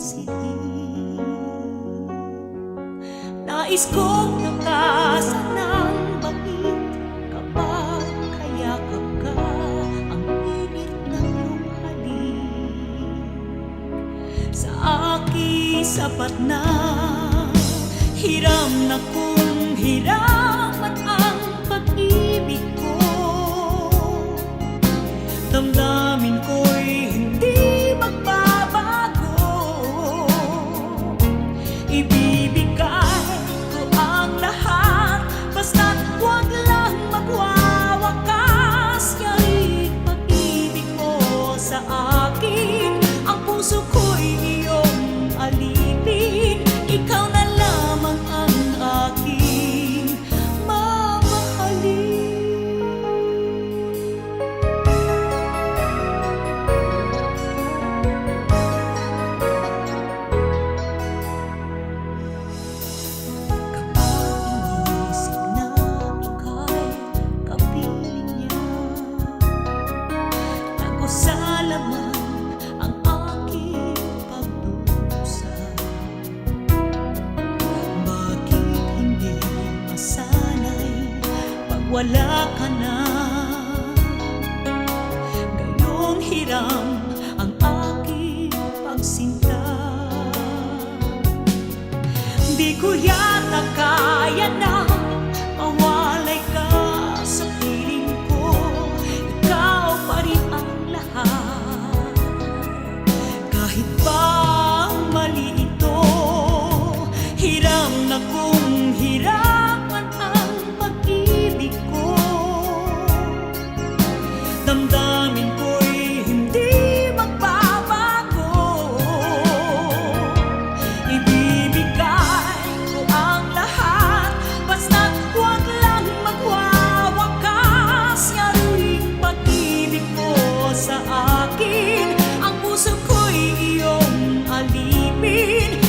silid. Nais kong takasan ng bangit kapag kayakap ka, ang init ng iyong halik. Sa akin sapat na, hiram na kung hiraman ang pag-ibig ko. Damdamin ko'y hindi magbabago. Ibibigay ko ang lahat, basta't huwag lang magwawakas. Yaring pag-ibig mo sa akin, ang puso ko'y iyong alipin. Ikaw na lamang ang aking mamahalin. Sa laman ang aking pagdusa, bakit hindi masanay pag wala ka na? Gayong hiram ang aking pagsinta. Di ko yata kaya na mawalay ka sa piling ko. Ikaw pa rin ang kahit pa mali ito. Hiram na kung hiraman ang pag-ibig ko. Damdamin ko'y hindi magbabago. Ibibigay ko ang lahat, basta't huwag lang magwawakas. Yaring pag-ibig mo sa akin, ang puso ko'y iyong alipin.